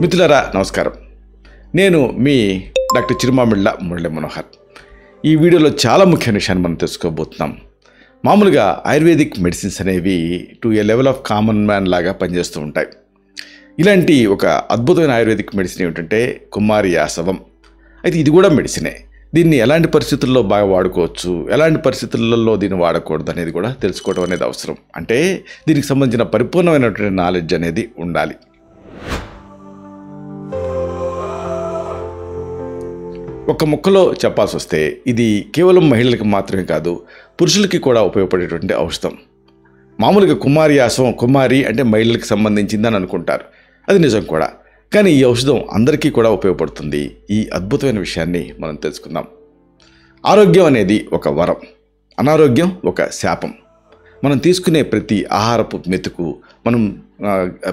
మిత్రులారా నమస్కారం. నేను మీ డాక్టర్ చిరుమామిళ్ళ మురళీ మనోహర్. ఈ వీడియోలో చాలా ముఖ్యమైన విషయాన్ని మనం తెలుసుకోబోతున్నాం. మామూలుగా ఆయుర్వేదిక్ మెడిసిన్స్ అనేవి to A level of common man లాగా పనిచేస్తూ ఉంటాయి. ఇలాంటి ఒక అద్భుతమైన ఆయుర్వేదిక్ మెడిసిన్ ఏమిటంటే కుమారి ఆసవం. అయితే ఇది కూడా మెడిసినే. దీన్ని ఎలాంటి పరిస్థితుల్లో బాగా వాడుకోవచ్చు, ఎలాంటి పరిస్థితులలో దీన్ని వాడకూడదు అనేది కూడా తెలుసుకోవడం అనేది అవసరం. అంటే దీనికి సంబంధించిన పరిపూర్ణమైనటువంటి నాలెడ్జ్ అనేది ఉండాలి. ఒక ముక్కలో చెప్పాల్సి వస్తే ఇది కేవలం మహిళలకు మాత్రమే కాదు, పురుషులకి కూడా ఉపయోగపడేటువంటి ఔషధం. మామూలుగా కుమారి ఆసవం, కుమారి అంటే మహిళలకు సంబంధించిందని అనుకుంటారు. అది నిజం కూడా. కానీ ఈ ఔషధం అందరికీ కూడా ఉపయోగపడుతుంది. ఈ అద్భుతమైన విషయాన్ని మనం తెలుసుకుందాం. ఆరోగ్యం అనేది ఒక వరం, అనారోగ్యం ఒక శాపం. మనం తీసుకునే ప్రతి ఆహారపు మెతుకు, మనం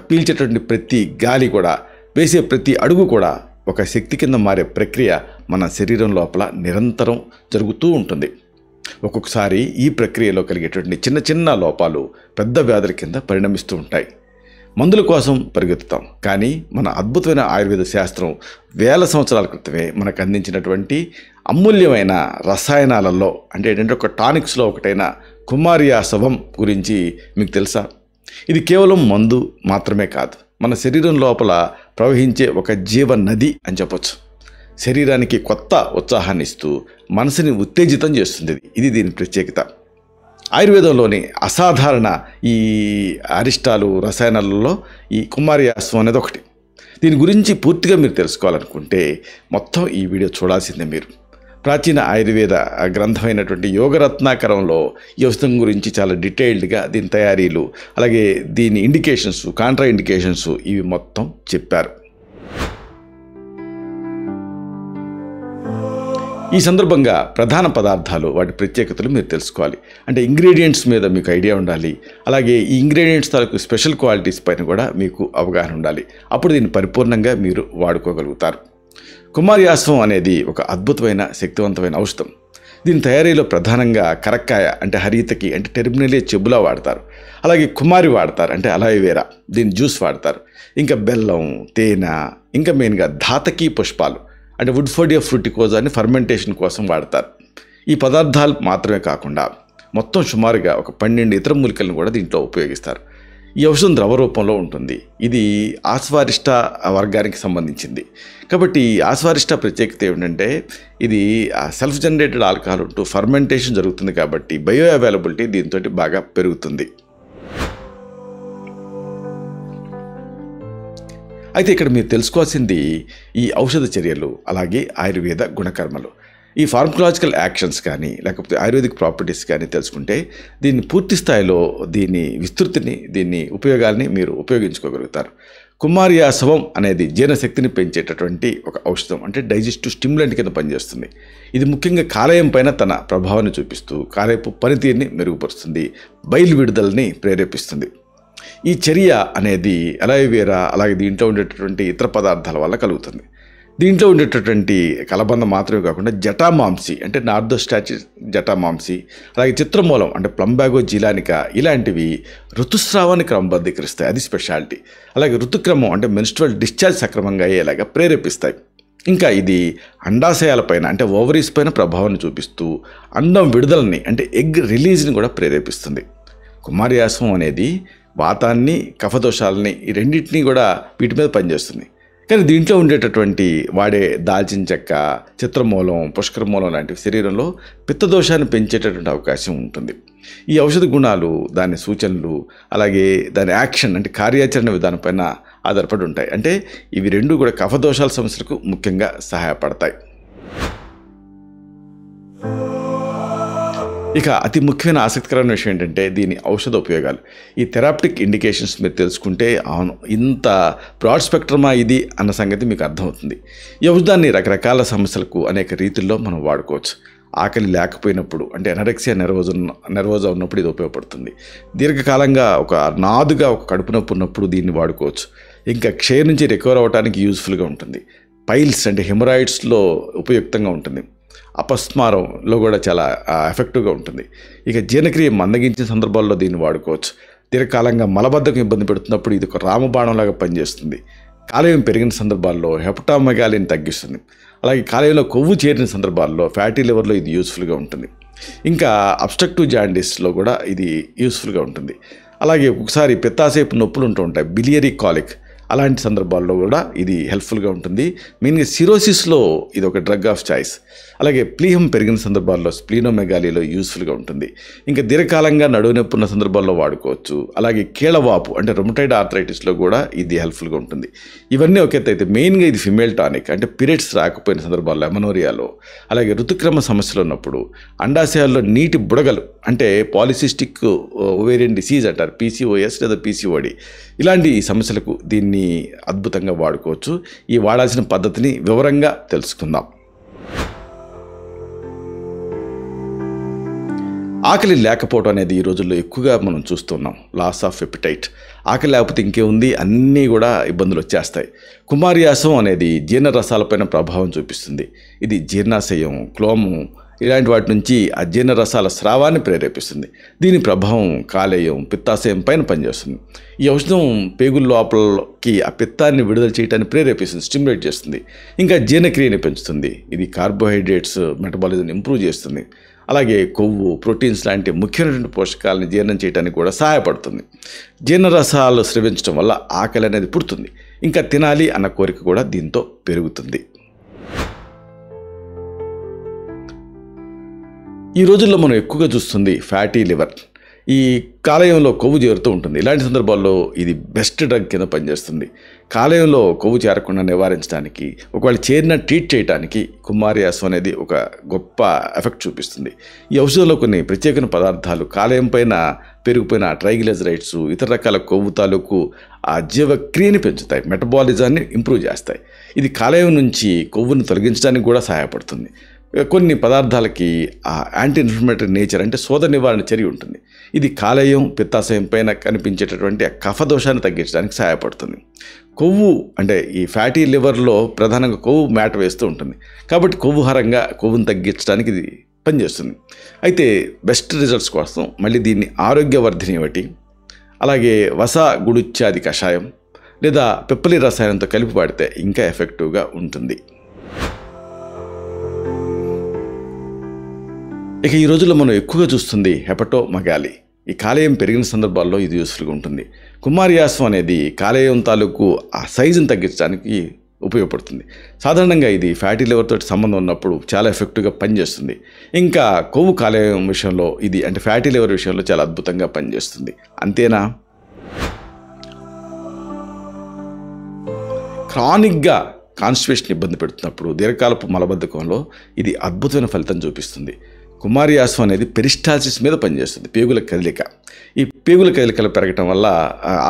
పీల్చేటువంటి ప్రతి గాలి కూడా, వేసే ప్రతి అడుగు కూడా ఒక శక్తి కింద మారే ప్రక్రియ మన శరీరం లోపల నిరంతరం జరుగుతూ ఉంటుంది. ఒక్కొక్కసారి ఈ ప్రక్రియలో కలిగేటువంటి చిన్న చిన్న లోపాలు పెద్ద వ్యాధుల కింద పరిణమిస్తూ ఉంటాయి. మందుల కోసం పరిగెత్తుతాం, కానీ మన అద్భుతమైన ఆయుర్వేద శాస్త్రం వేల సంవత్సరాల క్రితమే మనకు అందించినటువంటి అమూల్యమైన రసాయనాలలో అంటే ఏంటంటే ఒక టానిక్స్లో ఒకటైన కుమారి ఆసవం గురించి మీకు తెలుసా? ఇది కేవలం మందు మాత్రమే కాదు, మన శరీరం లోపల ప్రవహించే ఒక జీవ నది అని చెప్పొచ్చు. శరీరానికి కొత్త ఉత్సాహాన్ని ఇస్తూ మనసుని ఉత్తేజితం చేస్తుంది. ఇది దీని ప్రత్యేకత. ఆయుర్వేదంలోని అసాధారణ ఈ అరిష్టాలు రసాయనాలలో ఈ కుమారి ఆసవం అనేది ఒకటి. దీని గురించి పూర్తిగా మీరు తెలుసుకోవాలనుకుంటే మొత్తం ఈ వీడియో చూడాల్సిందే. మీరు ప్రాచీన ఆయుర్వేద గ్రంథమైనటువంటి యోగరత్నాకరంలో ఈ ఔషధం గురించి చాలా డీటెయిల్డ్గా దీని తయారీలు, అలాగే దీని ఇండికేషన్స్, కాంట్రా ఇండికేషన్స్ ఇవి మొత్తం చెప్పారు. ఈ సందర్భంగా ప్రధాన పదార్థాలు, వాటి ప్రత్యేకతలు మీరు తెలుసుకోవాలి. అంటే ఇంగ్రీడియంట్స్ మీద మీకు ఐడియా ఉండాలి. అలాగే ఈ ఇంగ్రీడియంట్స్ తాలూకు స్పెషల్ క్వాలిటీస్ పైన కూడా మీకు అవగాహన ఉండాలి. అప్పుడు దీన్ని పరిపూర్ణంగా మీరు వాడుకోగలుగుతారు. కుమారి ఆసవం అనేది ఒక అద్భుతమైన శక్తివంతమైన ఔషధం. దీని తయారీలో ప్రధానంగా కరక్కాయ అంటే హరితకి అంటే టెర్మినలే చెబులా వాడతారు. అలాగే కుమారి వాడతారు అంటే అలాయవేరా, దీని జ్యూస్ వాడతారు. ఇంకా బెల్లం, తేనె, ఇంకా మెయిన్గా ధాతకి పుష్పాలు అంటే వుడ్ఫోడియా ఫ్రూటికోజాని ఫర్మెంటేషన్ కోసం వాడతారు. ఈ పదార్థాలు మాత్రమే కాకుండా మొత్తం సుమారుగా ఒక 12 ఇతర మూలికలను కూడా దీంట్లో ఉపయోగిస్తారు. ఈ ఔషధం ద్రవ రూపంలో ఉంటుంది. ఇది ఆస్వారిష్ట వర్గానికి సంబంధించింది. కాబట్టి ఆస్వారిష్ట ప్రత్యేకత ఏమిటంటే ఇది సెల్ఫ్ జనరేటెడ్ ఆల్కహాల్ ఉంటూ ఫర్మెంటేషన్ జరుగుతుంది. కాబట్టి బయో అవైలబిలిటీ దీంతో బాగా పెరుగుతుంది. అయితే ఇక్కడ మీరు తెలుసుకోవాల్సింది ఈ ఔషధ చర్యలు, అలాగే ఆయుర్వేద గుణకర్మలు, ఈ ఫార్మకలాజికల్ యాక్షన్స్ కానీ లేకపోతే ఆయుర్వేదిక్ ప్రాపర్టీస్ కానీ తెలుసుకుంటే దీన్ని పూర్తి స్థాయిలో దీని విస్తృతిని, దీన్ని ఉపయోగాల్ని మీరు ఉపయోగించుకోగలుగుతారు. కుమారి ఆసవం అనేది జీర్ణశక్తిని పెంచేటటువంటి ఒక ఔషధం. అంటే డైజెస్టివ్ స్టిమ్యులెంట్ కింద పనిచేస్తుంది. ఇది ముఖ్యంగా కాలేయం పైన తన ప్రభావాన్ని చూపిస్తూ కాలేయపు పనితీరుని మెరుగుపరుస్తుంది, బయలు విడుదలని ప్రేరేపిస్తుంది. ఈ చర్య అనేది అలాయవేరా అలాగే దీంట్లో ఉండేటటువంటి ఇతర పదార్థాల వల్ల కలుగుతుంది. దీంట్లో ఉండేటటువంటి కలబంద మాత్రమే కాకుండా జటామాంసి అంటే నార్దోస్టాచిస్ జటామాంసి, అలాగే చిత్రమూలం అంటే ప్లంబాగో జిలానికా ఇలాంటివి ఋతుస్రావాన్ని క్రమబద్ధీకరిస్తాయి. అది స్పెషాలిటీ. అలాగే ఋతుక్రమం అంటే మెన్స్ట్రువల్ డిశ్చార్జ్ సక్రమంగా అయ్యేలాగా ప్రేరేపిస్తాయి. ఇంకా ఇది అండాశయాలపైన అంటే ఓవరీస్ పైన ప్రభావాన్ని చూపిస్తూ అండం విడుదలని అంటే ఎగ్ రిలీజ్ని కూడా ప్రేరేపిస్తుంది. కుమారి ఆసవం అనేది వాతాన్ని, కఫదోషాలని ఈ రెండింటినీ కూడా వీటి మీద పనిచేస్తుంది. కానీ దీంట్లో ఉండేటటువంటి వాడే దాల్చిన చెక్క, చిత్రమూలం, పుష్కరమూలం లాంటివి శరీరంలో పిత్తదోషాన్ని పెంచేటటువంటి అవకాశం ఉంటుంది. ఈ ఔషధ గుణాలు, దాని సూచనలు, అలాగే దాని యాక్షన్ అంటే కార్యాచరణ విధానం పైన ఆధారపడి ఉంటాయి. అంటే ఇవి రెండు కూడా కఫదోషాల సమస్యలకు ముఖ్యంగా సహాయపడతాయి. ఇక అతి ముఖ్యమైన ఆసక్తికరమైన విషయం ఏంటంటే దీని ఔషధ ఉపయోగాలు. ఈ థెరాప్టిక్ ఇండికేషన్స్ మీరు తెలుసుకుంటే అవును ఇంత బ్రాడ్ స్పెక్ట్రమా ఇది అన్న సంగతి మీకు అర్థమవుతుంది. ఈ ఔషధాన్ని రకరకాల సమస్యలకు అనేక రీతుల్లో మనం వాడుకోవచ్చు. ఆకలి లేకపోయినప్పుడు అంటే ఎనరెక్సియా నెర్వోజా ఉన్నప్పుడు ఇది ఉపయోగపడుతుంది. దీర్ఘకాలంగా ఒక నాదుగా ఒక కడుపు నొప్పి ఉన్నప్పుడు దీన్ని వాడుకోవచ్చు. ఇంకా క్షయ నుంచి రికవర్ అవ్వడానికి యూజ్ఫుల్గా ఉంటుంది. పైల్స్ అంటే హెమరాయిడ్స్లో ఉపయుక్తంగా ఉంటుంది. అపస్మారంలో కూడా చాలా ఎఫెక్టివ్గా ఉంటుంది. ఇక జీర్ణక్రియ మందగించిన సందర్భాల్లో దీన్ని వాడుకోవచ్చు. దీర్ఘకాలంగా మలబద్ధకం ఇబ్బంది పెడుతున్నప్పుడు ఇది ఒక రామబాణంలాగా పనిచేస్తుంది. కాలేయం పెరిగిన సందర్భాల్లో హెపటోమెగాలీని తగ్గిస్తుంది. అలాగే కాలేయంలో కొవ్వు చేరిన సందర్భాల్లో ఫ్యాటీ లివర్లో ఇది యూస్ఫుల్గా ఉంటుంది. ఇంకా అబ్స్ట్రక్టివ్ జాండీస్లో కూడా ఇది యూస్ఫుల్గా ఉంటుంది. అలాగే ఒకసారి పిత్తాశయపు నొప్పులు ఉంటూ ఉంటాయి, బిలియరీ కాలిక్, అలాంటి సందర్భాల్లో కూడా ఇది హెల్ప్ఫుల్గా ఉంటుంది. మెయిన్గా సిరోసిస్లో ఇది ఒక డ్రగ్ ఆఫ్ చాయిస్. అలాగే ప్లీహం పెరిగిన సందర్భాల్లో స్ప్లీనోమెగాలీలో యూస్ఫుల్గా ఉంటుంది. ఇంకా దీర్ఘకాలంగా నడువు నొప్పి ఉన్న సందర్భాల్లో వాడుకోవచ్చు. అలాగే కీళ్ళవాపు అంటే రొమటైడ్ ఆర్థరైటిస్లో కూడా ఇది హెల్ప్ఫుల్గా ఉంటుంది. ఇవన్నీ ఒక ఎత్తు అయితే మెయిన్గా ఇది ఫిమేల్ టానిక్, అంటే పీరియడ్స్ రాకపోయిన సందర్భాల్లో, ఎమనోరియాలో, అలాగే ఋతుక్రమ సమస్యలు ఉన్నప్పుడు, అండాశయాల్లో నీటి బుడగలు అంటే పాలిసిస్టిక్ ఓవేరియన్ డిసీజ్ అంటారు, పీసీఓఎస్ లేదా పీసీఓడి, ఇలాంటి సమస్యలకు దీన్ని అద్భుతంగా వాడుకోవచ్చు. ఈ వాడాల్సిన పద్ధతిని వివరంగా తెలుసుకుందాం. ఆకలి లేకపోవడం అనేది ఈ రోజుల్లో ఎక్కువగా మనం చూస్తున్నాం. Loss of appetite. ఆకలి లేకపోతే ఇంకేముంది, అన్నీ కూడా ఇబ్బందులు వచ్చేస్తాయి. కుమారియాసం అనేది జీర్ణరసాలపైన ప్రభావం చూపిస్తుంది. ఇది జీర్ణాశయం, క్లోము ఇలాంటి వాటి నుంచి ఆ జీర్ణరసాల స్రావాన్ని ప్రేరేపిస్తుంది. దీని ప్రభావం కాలేయం, పిత్తాశయం పైన పనిచేస్తుంది. ఈ ఔషధం పేగుల లోపలకి ఆ పిత్తాన్ని విడుదల చేయడాన్ని ప్రేరేపిస్తుంది, స్టిమ్యులేట్ చేస్తుంది. ఇంకా జీర్ణక్రియని పెంచుతుంది. ఇది కార్బోహైడ్రేట్స్ మెటబాలిజం ఇంప్రూవ్ చేస్తుంది. అలాగే కొవ్వు, ప్రోటీన్స్ లాంటి ముఖ్యమైనటువంటి పోషకాలను జీర్ణం చేయడానికి కూడా సహాయపడుతుంది. జీర్ణరసాలు స్రవించడం వల్ల ఆకలి అనేది పుడుతుంది. ఇంకా తినాలి అన్న కోరిక కూడా దీంతో పెరుగుతుంది. ఈ రోజుల్లో మనం ఎక్కువగా చూస్తుంది ఫ్యాటీ లివర్. ఈ కాలేయంలో కొవ్వు చేరుతూ ఉంటుంది. ఇలాంటి సందర్భాల్లో ఇది బెస్ట్ డ్రగ్ కింద పనిచేస్తుంది. కాలేయంలో కొవ్వు చేరకుండా నివారించడానికి, ఒకవేళ చేరిన ట్రీట్ చేయడానికి కుమారియాసం అనేది ఒక గొప్ప ఎఫెక్ట్ చూపిస్తుంది. ఈ ఔషధంలో కొన్ని ప్రత్యేకమైన పదార్థాలు కాలేయం పైన పెరిగిపోయిన ట్రైగ్లిజరైడ్స్, ఇతర రకాల కొవ్వు తాలూకు ఆ జీవక్రియని పెంచుతాయి, మెటబాలిజాన్ని ఇంప్రూవ్ చేస్తాయి. ఇది కాలేయం నుంచి కొవ్వును తొలగించడానికి కూడా సహాయపడుతుంది. కొన్ని పదార్థాలకి ఆ యాంటీ ఇన్ఫ్లమేటరీ నేచర్ అంటే శోధ నివారణ చర్య ఉంటుంది. ఇది కాలేయం, పిత్తాశయం పైన కనిపించేటటువంటి ఆ కఫదోషాన్ని తగ్గించడానికి సహాయపడుతుంది. కొవ్వు అంటే ఈ ఫ్యాటీ లివర్లో ప్రధానంగా కొవ్వు మేట వేస్తూ ఉంటుంది. కాబట్టి కొవ్వుహరంగా కొవ్వును తగ్గించడానికి ఇది పనిచేస్తుంది. అయితే బెస్ట్ రిజల్ట్స్ కోసం మళ్ళీ దీన్ని ఆరోగ్యవర్ధిని ఒకటి, అలాగే వస గుడుచ్చాది కషాయం లేదా పిప్పలి రసాయనంతో కలిపి వాడితే ఇంకా ఎఫెక్టివ్గా ఉంటుంది. ఇక ఈ రోజుల్లో మనం ఎక్కువగా చూస్తుంది హెపటోమెగాలీ. ఈ కాలేయం పెరిగిన సందర్భాల్లో ఇది యూస్ఫుల్గా ఉంటుంది. కుమారియాసం అనేది కాలేయం తాలూకు ఆ సైజును తగ్గించడానికి ఉపయోగపడుతుంది. సాధారణంగా ఇది ఫ్యాటీ లివర్ తోటి సంబంధం ఉన్నప్పుడు చాలా ఎఫెక్టివ్గా పనిచేస్తుంది. ఇంకా కొవ్వు కాలేయం విషయంలో ఇది అంటే ఫ్యాటీ లివర్ విషయంలో చాలా అద్భుతంగా పనిచేస్తుంది. అంతేనా? క్రానిక్గా కాన్స్టిపేషన్ ఇబ్బంది పెడుతున్నప్పుడు, దీర్ఘకాలపు మలబద్ధకంలో ఇది అద్భుతమైన ఫలితం చూపిస్తుంది. కుమారియాసం అనేది పెరిస్టాల్సిస్ మీద పనిచేస్తుంది, పేగుల కదలిక. ఈ పేగుల కదలికలు పెరగటం వల్ల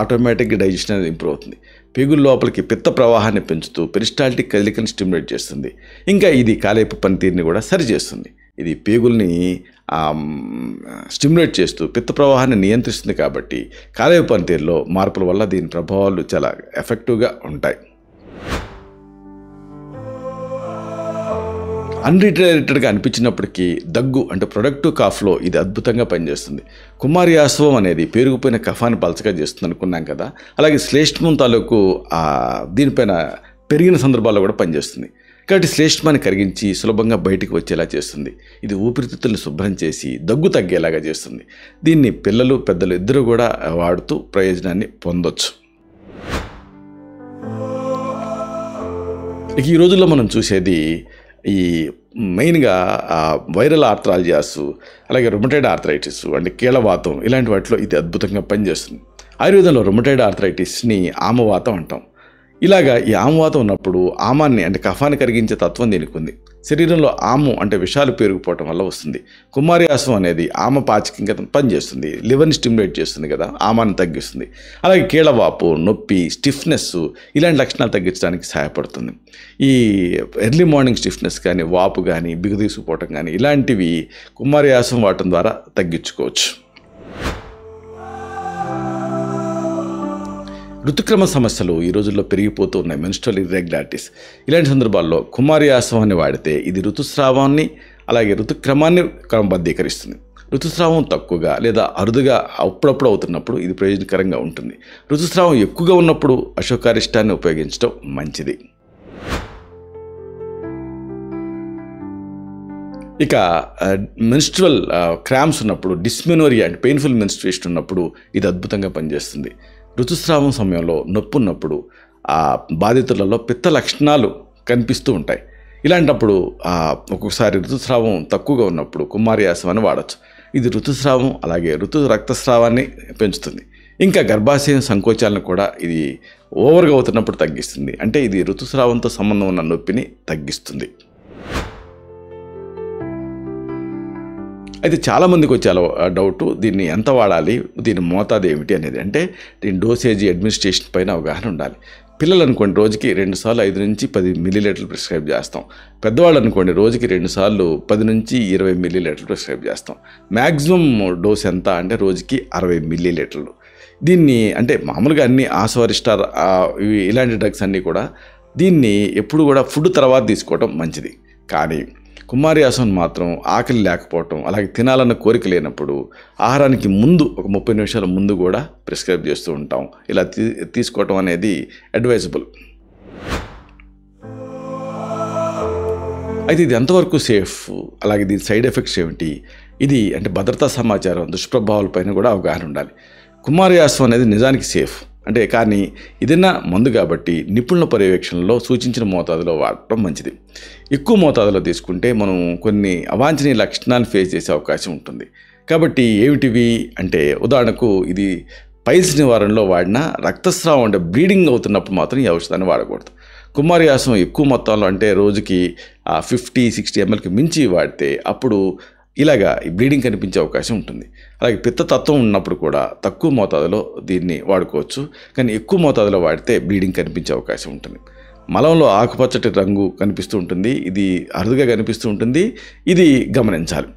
ఆటోమేటిక్గా డైజెషన్ అనేది ఇంప్రూవ్ అవుతుంది. పేగుల లోపలికి పిత్త ప్రవాహాన్ని పెంచుతూ పెరిస్టాల్టిక్ కదలికని స్టిమ్యులేట్ చేస్తుంది. ఇంకా ఇది కాలేయపు పనితీరుని కూడా సరిచేస్తుంది. ఇది పేగుల్ని స్టిమ్యులేట్ చేస్తూ పిత్త ప్రవాహాన్ని నియంత్రిస్తుంది. కాబట్టి కాలేయపు పనితీరులో మార్పుల వల్ల దీని ప్రభావాలు చాలా ఎఫెక్టివ్గా ఉంటాయి. అన్రిలేటెడ్గా అనిపించినప్పటికీ దగ్గు అంటే ప్రొడక్టివ్ కాఫ్లో ఇది అద్భుతంగా పనిచేస్తుంది. కుమారియాసం అనేది పేరుకుపోయిన కఫాన్ని పలచగా చేస్తుంది అనుకున్నాం కదా, అలాగే శ్లేష్మం తాలూకు దీనిపైన పెరిగిన సందర్భాల్లో కూడా పనిచేస్తుంది. కాబట్టి శ్లేష్మాన్ని కరిగించి సులభంగా బయటికి వచ్చేలా చేస్తుంది. ఇది ఊపిరితిత్తులను శుభ్రం చేసి దగ్గు తగ్గేలాగా చేస్తుంది. దీన్ని పిల్లలు, పెద్దలు ఇద్దరు కూడా వాడుతూ ప్రయోజనాన్ని పొందొచ్చు. ఈ రోజుల్లో మనం చూసేది ఈ మెయిన్గా వైరల్ ఆర్థరాలజియాస్, అలాగే రొమటైడ్ ఆర్థరైటిస్ అంటే కీళ్ళవాతం, ఇలాంటి వాటిలో ఇది అద్భుతంగా పనిచేస్తుంది. ఆయుర్వేదంలో రొమటైడ్ ఆర్థరైటిస్ని ఆమవాతం అంటాం. ఇలాగా ఈ ఆమవాతం ఉన్నప్పుడు ఆమాన్ని అంటే కఫాన్ని కరిగించే తత్వం దీనికి ఉంది. శరీరంలో ఆము అంటే విషాలు పేరుకుపోవటం వల్ల వస్తుంది. కుమారియాసం అనేది ఆమ పాచకంగా పనిచేస్తుంది, లివర్ని స్టిమ్యులేట్ చేస్తుంది కదా, ఆమాన్ని తగ్గిస్తుంది. అలాగే కీళ్ళవాపు, నొప్పి, స్టిఫ్నెస్ ఇలాంటి లక్షణాలు తగ్గించడానికి సహాయపడుతుంది. ఈ ఎర్లీ మార్నింగ్ స్టిఫ్నెస్ కానీ, వాపు కానీ, బిగు తీసుకుపోవటం కానీ ఇలాంటివి కుమారియాసం వాడటం ద్వారా తగ్గించుకోవచ్చు. ఋతుక్రమ సమస్యలు ఈ రోజుల్లో పెరిగిపోతూ ఉన్నాయి, మెన్స్ట్రువల్ ఇర్రెగ్యులారిటీస్. ఇలాంటి సందర్భాల్లో కుమారియాసవాన్ని వాడితే ఇది ఋతుస్రావాన్ని అలాగే ఋతుక్రమాన్ని క్రమబద్ధీకరిస్తుంది. ఋతుస్రావం తక్కువగా లేదా అరుదుగా అప్పుడప్పుడు అవుతున్నప్పుడు ఇది ప్రయోజనకరంగా ఉంటుంది. ఋతుస్రావం ఎక్కువగా ఉన్నప్పుడు అశోకారిష్టాన్ని ఉపయోగించడం మంచిది. ఇక మెన్స్ట్రువల్ క్రాంప్స్ ఉన్నప్పుడు, డిస్మెనోరియా అంటే పెయిన్ఫుల్ మెన్స్ట్రుయేషన్ ఉన్నప్పుడు ఇది అద్భుతంగా పనిచేస్తుంది. ఋతుస్రావం సమయంలో నొప్పి ఉన్నప్పుడు ఆ బాధితులలో పిత్త లక్షణాలు కనిపిస్తూ ఉంటాయి. ఇలాంటప్పుడు ఒక్కొక్కసారి ఋతుస్రావం తక్కువగా ఉన్నప్పుడు కుమారి ఆసనాన్ని వాడచ్చు. ఇది ఋతుస్రావం అలాగే రక్తస్రావాన్ని పెంచుతుంది. ఇంకా గర్భాశయం సంకోచాలను కూడా ఇది ఓవర్గా అవుతున్నప్పుడు తగ్గిస్తుంది. అంటే ఇది ఋతుస్రావంతో సంబంధం ఉన్న నొప్పిని తగ్గిస్తుంది. అయితే చాలామందికి వచ్చే డౌటు దీన్ని ఎంత వాడాలి, దీని మోతాదు ఏమిటి అనేది. అంటే దీని డోసేజీ అడ్మినిస్ట్రేషన్ పైన అవగాహన ఉండాలి. పిల్లలు అనుకోండి రోజుకి 2 సార్లు 5 నుంచి 10 మిల్లీలీటర్లు ప్రిస్క్రైబ్ చేస్తాం. పెద్దవాళ్ళు అనుకోండి రోజుకి 2 సార్లు 10 నుంచి 20 మిల్లీలీటర్లు ప్రిస్క్రైబ్ చేస్తాం. మ్యాక్సిమం డోస్ ఎంత అంటే రోజుకి 60 మిల్లీలీటర్లు. దీన్ని అంటే మామూలుగా అన్ని ఆసవరిస్టార్ ఇలాంటి డ్రగ్స్ అన్నీ కూడా దీన్ని ఎప్పుడు కూడా ఫుడ్ తర్వాత తీసుకోవడం మంచిది. కానీ కుమారి ఆసనం మాత్రం ఆకలి లేకపోవటం అలాగే తినాలన్న కోరిక లేనప్పుడు ఆహారానికి ముందు ఒక 30 నిమిషాల ముందు కూడా ప్రిస్క్రైబ్ చేస్తూ ఉంటాం. ఇలా తీసుకోవటం అనేది అడ్వైజబుల్. అయితే ఇది ఎంతవరకు సేఫ్, అలాగే దీని సైడ్ ఎఫెక్ట్స్ ఏమిటి, ఇది అంటే భద్రతా సమాచారం దుష్ప్రభావాలపైన కూడా అవగాహన ఉండాలి. కుమారి ఆసనం అనేది నిజానికి సేఫ్ అంటే, కానీ ఇదన్నా మందు కాబట్టి నిపుణుల పర్యవేక్షణలో సూచించిన మోతాదులో వాడటం మంచిది. ఎక్కువ మోతాదులో తీసుకుంటే మనం కొన్ని అవాంఛనీయ లక్షణాలను ఫేస్ చేసే అవకాశం ఉంటుంది. కాబట్టి ఏమిటివి అంటే, ఉదాహరణకు ఇది పైల్స్ నివారణలో వాడిన రక్తస్రావం అంటే బ్లీడింగ్ అవుతున్నప్పుడు మాత్రం ఈ ఔషధాన్ని వాడకూడదు. కుమారి ఆసనం ఎక్కువ మొత్తంలో అంటే రోజుకి 50-60 mlకి మించి వాడితే అప్పుడు ఇలాగా ఈ బ్లీడింగ్ కనిపించే అవకాశం ఉంటుంది. అలాగే పిత్తతత్వం ఉన్నప్పుడు కూడా తక్కువ మోతాదులో దీన్ని వాడుకోవచ్చు, కానీ ఎక్కువ మోతాదులో వాడితే బ్లీడింగ్ కనిపించే అవకాశం ఉంటుంది. మలంలో ఆకుపచ్చటి రంగు కనిపిస్తూ ఉంటుంది, ఇది అరుదుగా కనిపిస్తూ ఉంటుంది, ఇది గమనించాలి.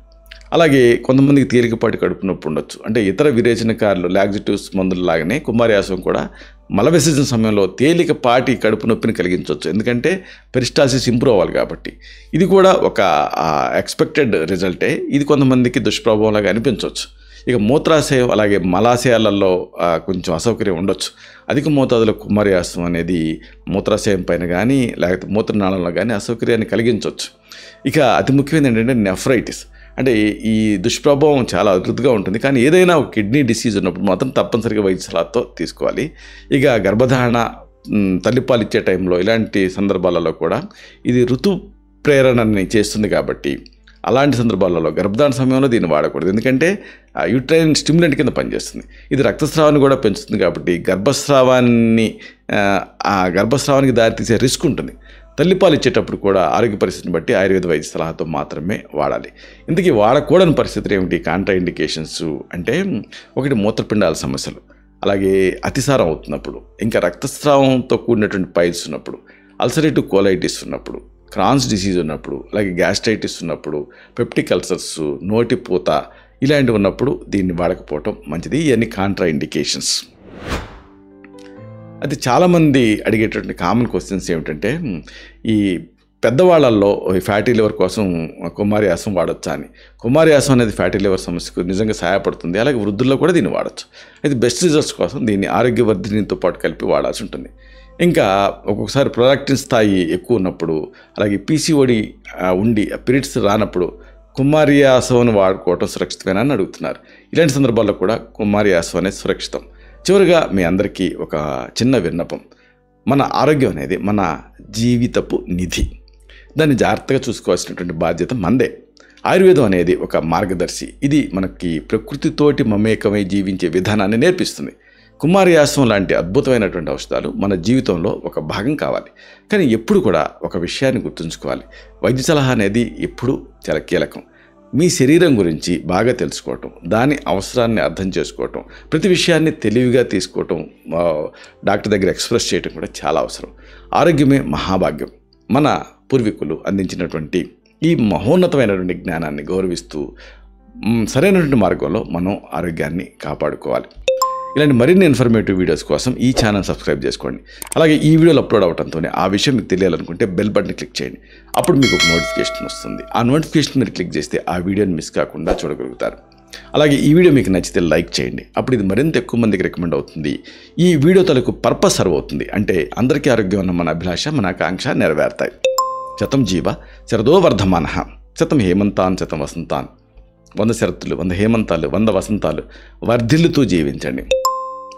అలాగే కొంతమందికి తేలికపాటి కడుపు నొప్పి ఉండొచ్చు. అంటే ఇతర విరేచనకారులు లాక్సిటివ్స్ మందుల లాగానే కుమారి ఆసనం కూడా మల విసర్జన సమయంలో తేలికపాటి కడుపు నొప్పిని కలిగించవచ్చు. ఎందుకంటే పెరిస్టాల్సిస్ ఇంప్రూవ్ అవ్వాలి కాబట్టి. ఇది కూడా ఒక ఎక్స్పెక్టెడ్ రిజల్టే. ఇది కొంతమందికి దుష్ప్రభావంలాగా అనిపించవచ్చు. ఇక మూత్రాశయం అలాగే మలాశయాలలో కొంచెం అసౌకర్యం ఉండొచ్చు. అధిక మోతాదులో కుమారి ఆసనం అనేది మూత్రాశయం పైన కానీ లేకపోతే మూత్రనాళంలో కానీ అసౌకర్యాన్ని కలిగించవచ్చు. ఇక అతి ముఖ్యమైనది ఏంటంటే నెఫ్రైటిస్. అంటే ఈ దుష్ప్రభావం చాలా అద్భుతంగా ఉంటుంది, కానీ ఏదైనా ఒక కిడ్నీ డిసీజ్ ఉన్నప్పుడు మాత్రం తప్పనిసరిగా వైద్య సలహాతో తీసుకోవాలి. ఇక గర్భధారణ, తల్లిపాలు ఇచ్చే టైంలో ఇలాంటి సందర్భాలలో కూడా ఇది ఋతు ప్రేరణని చేస్తుంది కాబట్టి అలాంటి సందర్భాలలో గర్భధారణ సమయంలో దీన్ని వాడకూడదు. ఎందుకంటే యూట్రైన్ స్టిమ్యులెంట్ కింద పనిచేస్తుంది. ఇది రక్తస్రావాన్ని కూడా పెంచుతుంది కాబట్టి గర్భస్రావానికి దారితీసే రిస్క్ ఉంటుంది. తల్లిపాలు ఇచ్చేటప్పుడు కూడా ఆరోగ్య పరిస్థితిని బట్టి ఆయుర్వేద వైద్య సలహాతో మాత్రమే వాడాలి. ఇందుకీ వాడకూడని పరిస్థితులు ఏమిటి, కాంట్రా ఇండికేషన్స్ అంటే, ఒకటి మూత్రపిండాల సమస్యలు, అలాగే అతిసారం అవుతున్నప్పుడు, ఇంకా రక్తస్రావంతో కూడినటువంటి పైల్స్ ఉన్నప్పుడు, అల్సరేటివ్ కోలైటిస్ ఉన్నప్పుడు, క్రాన్స్ డిసీజ్ ఉన్నప్పుడు, అలాగే గ్యాస్ట్రైటిస్ ఉన్నప్పుడు, పెప్టిక్ అల్సర్స్, నోటిపూత ఇలాంటివి ఉన్నప్పుడు దీన్ని వాడకపోవటం మంచిది. ఇవన్నీ కాంట్రా ఇండికేషన్స్. అయితే చాలామంది అడిగేటటువంటి కామన్ క్వశ్చన్స్ ఏమిటంటే, ఈ పెద్దవాళ్ళల్లో ఫ్యాటీ లివర్ కోసం కుమారి ఆసనం వాడచ్చా అని. కుమారి ఆసనం అనేది ఫ్యాటీ లివర్ సమస్యకు నిజంగా సహాయపడుతుంది. అలాగే వృద్ధుల్లో కూడా దీన్ని వాడచ్చు. అయితే బెస్ట్ రిజల్ట్స్ కోసం దీన్ని ఆరోగ్యవర్ధినితో పాటు కలిపి వాడాల్సి ఉంటుంది. ఇంకా ఒక్కొక్కసారి ప్రొలాక్టిన్ స్థాయి ఎక్కువ ఉన్నప్పుడు, అలాగే పీసీఓడి ఉండి పీరియడ్స్ రానప్పుడు కుమారి ఆసనం వాడుకోవటం సురక్షితమేనా అని అడుగుతున్నారు. ఇలాంటి సందర్భాల్లో కూడా కుమారి ఆసనం అనేది సురక్షితం. చివరిగా మీ అందరికీ ఒక చిన్న విన్నపం. మన ఆరోగ్యం అనేది మన జీవితపు నిధి. దాన్ని జాగ్రత్తగా చూసుకోవాల్సినటువంటి బాధ్యత మనదే. ఆయుర్వేదం అనేది ఒక మార్గదర్శి. ఇది మనకి ప్రకృతితోటి మమేకమై జీవించే విధానాన్ని నేర్పిస్తుంది. కుమారి ఆసనం లాంటి అద్భుతమైనటువంటి ఔషధాలు మన జీవితంలో ఒక భాగం కావాలి. కానీ ఎప్పుడు కూడా ఒక విషయాన్ని గుర్తుంచుకోవాలి, వైద్య సలహా అనేది ఎప్పుడూ చాలా కీలకం. మీ శరీరం గురించి బాగా తెలుసుకోవటం, దాని అవసరాన్ని అర్థం చేసుకోవటం, ప్రతి విషయాన్ని తెలివిగా తీసుకోవటం, డాక్టర్ దగ్గర ఎక్స్ప్రెస్ చేయటం కూడా చాలా అవసరం. ఆరోగ్యమే మహాభాగ్యం. మన పూర్వీకులు అందించినటువంటి ఈ మహోన్నతమైనటువంటి జ్ఞానాన్ని గౌరవిస్తూ సరైనటువంటి మార్గంలో మనం ఆరోగ్యాన్ని కాపాడుకోవాలి. ఇలాంటి మరిన్ని ఇన్ఫర్మేటివ్ వీడియోస్ కోసం ఈ ఛానల్ సబ్స్క్రైబ్ చేసుకోండి. అలాగే ఈ వీడియోలు అప్లోడ్ అవడంతోనే ఆ విషయం మీకు తెలియాలనుకుంటే బెల్ బటన్ క్లిక్ చేయండి. అప్పుడు మీకు ఒక నోటిఫికేషన్ వస్తుంది. ఆ నోటిఫికేషన్ మీరు క్లిక్ చేస్తే ఆ వీడియోని మిస్ కాకుండా చూడగలుగుతారు. అలాగే ఈ వీడియో మీకు నచ్చితే లైక్ చేయండి. అప్పుడు ఇది మరింత ఎక్కువ మందికి రికమెండ్ అవుతుంది. ఈ వీడియో తలకు పర్పస్ సర్వ్ అవుతుంది. అంటే అందరికీ ఆరోగ్యం ఉన్న మన అభిలాష, మన ఆకాంక్ష నెరవేరుతాయి. శతం జీవ శరదో వర్ధమానః, శతం హేమంతాన్ శతం వసంతాన్. 100 శరత్తులు, 100 హేమంతాలు, 100 వసంతాలు వర్ధిల్లుతూ జీవించండి.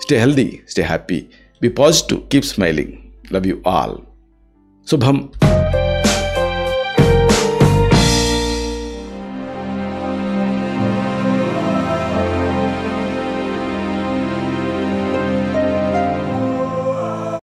Stay healthy, stay happy, be positive, keep smiling. Love you all. శుభం.